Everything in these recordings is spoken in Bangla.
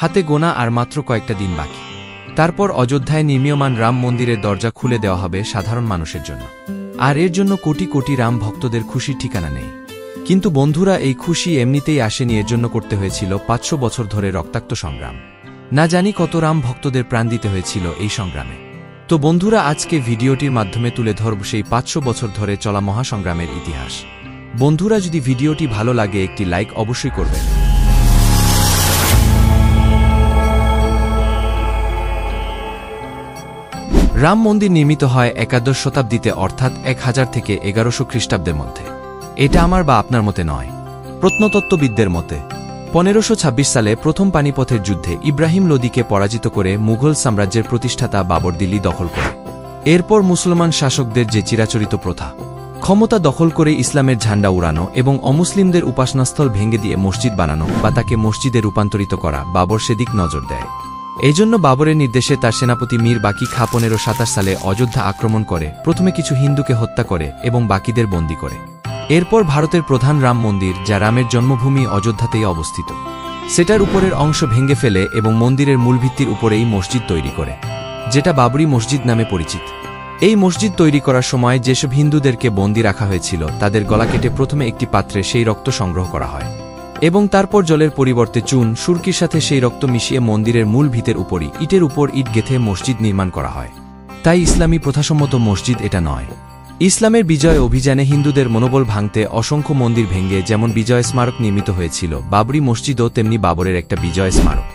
হাতে গোনা আর মাত্র কয়েকটা দিন বাকি। তারপর অযোধ্যায় নির্মীয়মান রাম মন্দিরের দরজা খুলে দেওয়া হবে সাধারণ মানুষের জন্য। আর এর জন্য কোটি কোটি রাম ভক্তদের খুশির ঠিকানা নেই। কিন্তু বন্ধুরা, এই খুশি এমনিতেই আসেনি, এর জন্য করতে হয়েছিল 500 বছর ধরে রক্তাক্ত সংগ্রাম। না জানি কত রাম ভক্তদের প্রাণ দিতে হয়েছিল এই সংগ্রামে। তো বন্ধুরা, আজকে ভিডিওটির মাধ্যমে তুলে ধরব সেই 500 বছর ধরে চলা মহাসংগ্রামের ইতিহাস। বন্ধুরা, যদি ভিডিওটি ভালো লাগে একটি লাইক অবশ্যই করবেন। রাম মন্দির নির্মিত হয় একাদশ শতাব্দীতে, অর্থাৎ 1000 থেকে 1100 খ্রিস্টাব্দের মধ্যে। এটা আমার বা আপনার মতে নয়, প্রত্নতত্ত্ববিদদের মতে। 1526 সালে প্রথম পানিপথের যুদ্ধে ইব্রাহিম লোদিকে পরাজিত করে মুঘল সাম্রাজ্যের প্রতিষ্ঠাতা বাবর দিল্লি দখল করে। এরপর মুসলমান শাসকদের যে চিরাচরিত প্রথা, ক্ষমতা দখল করে ইসলামের ঝান্ডা উড়ানো এবং অমুসলিমদের উপাসনাস্থল ভেঙে দিয়ে মসজিদ বানানো বা তাকে মসজিদে রূপান্তরিত করা, বাবর সেদিক নজর দেয়। এজন্য বাবরের নির্দেশে তার সেনাপতি মীর বাকি খাঁ 1527 সালে অযোধ্যা আক্রমণ করে প্রথমে কিছু হিন্দুকে হত্যা করে এবং বাকিদের বন্দী করে। এরপর ভারতের প্রধান রাম মন্দির, যা রামের জন্মভূমি অযোধ্যাতেই অবস্থিত, সেটার উপরের অংশ ভেঙে ফেলে এবং মন্দিরের মূল ভিত্তির উপরেই মসজিদ তৈরি করে, যেটা বাবরি মসজিদ নামে পরিচিত। এই মসজিদ তৈরি করার সময় যেসব হিন্দুদেরকে বন্দী রাখা হয়েছিল তাদের গলা কেটে প্রথমে একটি পাত্রে সেই রক্ত সংগ্রহ করা হয় এবং তারপর জলের পরিবর্তে চুন সুরকির সাথে সেই রক্ত মিশিয়ে মন্দিরের মূল ভিতের উপরই ইটের উপর ইট গেঁথে মসজিদ নির্মাণ করা হয়। তাই ইসলামী প্রথাসম্মত মসজিদ এটা নয়। ইসলামের বিজয় অভিযানে হিন্দুদের মনোবল ভাঙতে অসংখ্য মন্দির ভেঙে যেমন বিজয় স্মারক নির্মিত হয়েছিল, বাবরি মসজিদও তেমনি বাবরের একটা বিজয় স্মারক।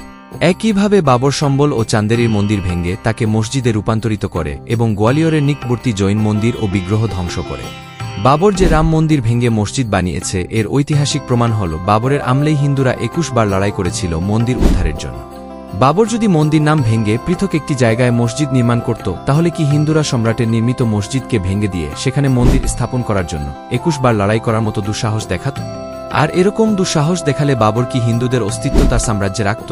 একইভাবে বাবর সম্বল ও চান্দেরির মন্দির ভেঙে তাকে মসজিদে রূপান্তরিত করে এবং গোয়ালিয়রের নিকটবর্তী জৈন মন্দির ও বিগ্রহ ধ্বংস করে। বাবর যে রাম মন্দির ভেঙে মসজিদ বানিয়েছে এর ঐতিহাসিক প্রমাণ হল বাবরের আমলেই হিন্দুরা 21 বার লড়াই করেছিল মন্দির উদ্ধারের জন্য। বাবর যদি মন্দির নাম ভেঙে পৃথক একটি জায়গায় মসজিদ নির্মাণ করত, তাহলে কি হিন্দুরা সম্রাটের নির্মিত মসজিদকে ভেঙে দিয়ে সেখানে মন্দির স্থাপন করার জন্য 21 বার লড়াই করার মতো দুঃসাহস দেখাত? আর এরকম দুঃসাহস দেখালে বাবর কি হিন্দুদের অস্তিত্ব তার সাম্রাজ্যে রাখত?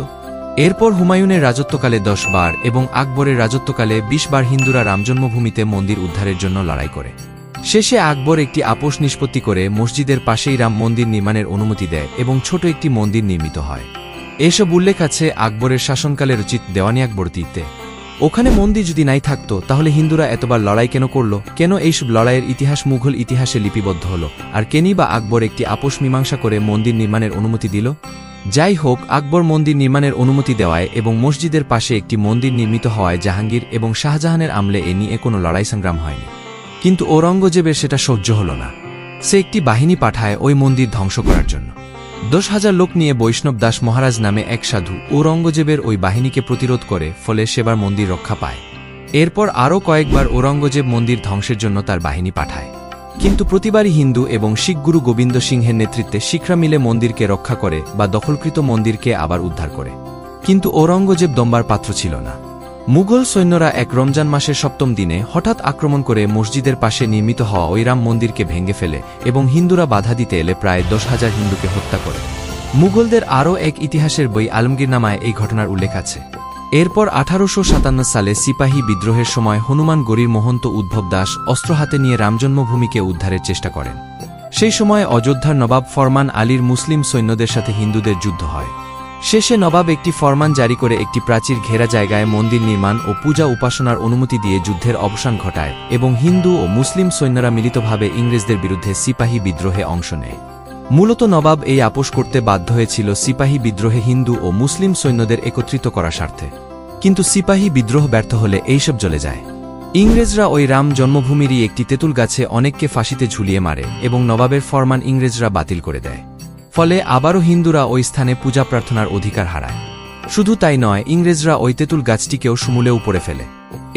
এরপর হুমায়ুনের রাজত্বকালে 10 বার এবং আকবরের রাজত্বকালে 20 বার হিন্দুরা রামজন্মভূমিতে মন্দির উদ্ধারের জন্য লড়াই করে। শেষে আকবর একটি আপোষ নিষ্পত্তি করে মসজিদের পাশেই রাম মন্দির নির্মাণের অনুমতি দেয় এবং ছোট একটি মন্দির নির্মিত হয়। এসব উল্লেখ আছে আকবরের শাসনকালে রচিত দেওয়ানি আকবরীতে। ওখানে মন্দির যদি নাই থাকত তাহলে হিন্দুরা এতবার লড়াই কেন করল? কেন এইসব লড়াইয়ের ইতিহাস মুঘল ইতিহাসে লিপিবদ্ধ হল? আর কেনই বা আকবর একটি আপোষ মীমাংসা করে মন্দির নির্মাণের অনুমতি দিল? যাই হোক, আকবর মন্দির নির্মাণের অনুমতি দেওয়ায় এবং মসজিদের পাশে একটি মন্দির নির্মিত হওয়ায় জাহাঙ্গীর এবং শাহজাহানের আমলে এ নিয়ে কোনো লড়াই সংগ্রাম হয়নি। কিন্তু ঔরঙ্গজেবের সেটা সহ্য হল না। সে একটি বাহিনী পাঠায় ওই মন্দির ধ্বংস করার জন্য। 10,000 লোক নিয়ে বৈষ্ণব দাস মহারাজ নামে এক সাধু ঔরঙ্গজেবের ওই বাহিনীকে প্রতিরোধ করে, ফলে সেবার মন্দির রক্ষা পায়। এরপর আরও কয়েকবার ঔরঙ্গজেব মন্দির ধ্বংসের জন্য তার বাহিনী পাঠায়, কিন্তু প্রতিবারই হিন্দু এবং শিখ গুরু গোবিন্দ সিংহের নেতৃত্বে শিখরা মিলে মন্দিরকে রক্ষা করে বা দখলকৃত মন্দিরকে আবার উদ্ধার করে। কিন্তু ঔরঙ্গজেব দম্বার পাত্র ছিল না। মুঘল সৈন্যরা এক রমজান মাসের 7ম দিনে হঠাৎ আক্রমণ করে মসজিদের পাশে নির্মিত হওয়া ওই রাম মন্দিরকে ভেঙে ফেলে এবং হিন্দুরা বাধা দিতে এলে প্রায় 10,000 হিন্দুকে হত্যা করে। মুঘলদের আরও এক ইতিহাসের বই আলমগীরনামায় এই ঘটনার উল্লেখ আছে। এরপর 1857 সালে সিপাহী বিদ্রোহের সময় হনুমান গড়ির মহন্ত উদ্ভব দাস অস্ত্র হাতে নিয়ে রামজন্মভূমিকে উদ্ধারের চেষ্টা করেন। সেই সময় অযোধ্যার নবাব ফরমান আলীর মুসলিম সৈন্যদের সাথে হিন্দুদের যুদ্ধ হয়। শেষে নবাব একটি ফরমান জারি করে একটি প্রাচীর ঘেরা জায়গায় মন্দির নির্মাণ ও পূজা উপাসনার অনুমতি দিয়ে যুদ্ধের অবসান ঘটায় এবং হিন্দু ও মুসলিম সৈন্যরা মিলিতভাবে ইংরেজদের বিরুদ্ধে সিপাহী বিদ্রোহে অংশ নেয়। মূলত নবাব এই আপোষ করতে বাধ্য হয়েছিল সিপাহী বিদ্রোহে হিন্দু ও মুসলিম সৈন্যদের একত্রিত করার স্বার্থে। কিন্তু সিপাহী বিদ্রোহ ব্যর্থ হলে এইসব চলে যায়। ইংরেজরা ওই রাম জন্মভূমিরই একটি তেঁতুল গাছে অনেককে ফাঁসিতে ঝুলিয়ে মারে এবং নবাবের ফরমান ইংরেজরা বাতিল করে দেয়। ফলে আবারও হিন্দুরা ওই স্থানে পূজা প্রার্থনার অধিকার হারায়। শুধু তাই নয়, ইংরেজরা ওই তেঁতুল গাছটিকেও সমূলে উপড়ে ফেলে।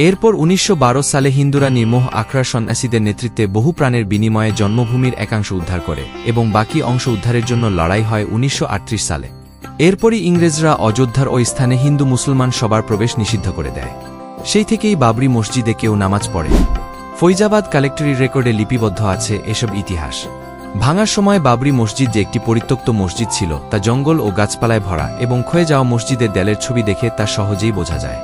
এরপর 1912 সালে হিন্দুরা নির্মোহ আখড়ার সন্ন্যাসীদের নেতৃত্বে বহু প্রাণের বিনিময়ে জন্মভূমির একাংশ উদ্ধার করে এবং বাকি অংশ উদ্ধারের জন্য লড়াই হয় 1938 সালে। এরপরই ইংরেজরা অযোধ্যার ওই স্থানে হিন্দু মুসলমান সবার প্রবেশ নিষিদ্ধ করে দেয়। সেই থেকেই বাবরি মসজিদে কেউ নামাজ পড়ে। ফৈজাবাদ কালেক্টরির রেকর্ডে লিপিবদ্ধ আছে এসব ইতিহাস। ভাঙার সময় বাবরি মসজিদ যে একটি পরিত্যক্ত মসজিদ ছিল তা জঙ্গল ও গাছপালায় ভরা এবং ক্ষয়ে যাওয়া মসজিদের দেয়ালের ছবি দেখে তা সহজেই বোঝা যায়।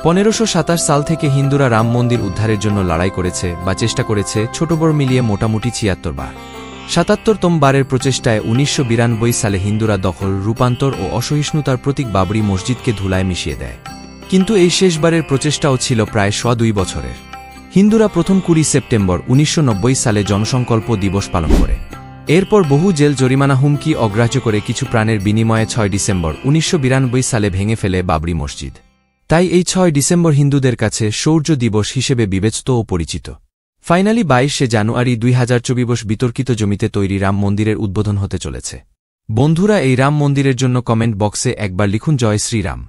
1527 সাল থেকে হিন্দুরা রাম মন্দির উদ্ধারের জন্য লড়াই করেছে বা চেষ্টা করেছে, ছোট বড় মিলিয়ে মোটামুটি 76 বার। ৭৭তম বারের প্রচেষ্টায় ১৯৯২ সালে হিন্দুরা দখল, রূপান্তর ও অসহিষ্ণুতার প্রতীক বাবরি মসজিদকে ধুলায় মিশিয়ে দেয়। কিন্তু এই শেষবারের প্রচেষ্টাও ছিল প্রায় ২ বছরের। হিন্দুরা প্রথম ২০ সেপ্টেম্বর ১৯৯০ সালে জনসংকল্প দিবস পালন করে। এরপর বহু জেল জরিমানা, হুমকি অগ্রাহ্য করে কিছু প্রাণের বিনিময়ে ৬ ডিসেম্বর ১৯৯২ সালে ভেঙে ফেলে বাবরি মসজিদ। তাই এই ৬ ডিসেম্বর হিন্দুদের কাছে শৌর্য দিবস হিসেবে বিবেচিত ও পরিচিত। ফাইনালি ২২শে জানুয়ারি ২০২৪ বিতর্কিত জমিতে তৈরি রাম মন্দিরের উদ্বোধন হতে চলেছে। বন্ধুরা, এই রাম মন্দিরের জন্য কমেন্ট বক্সে একবার লিখুন জয় শ্রীরাম।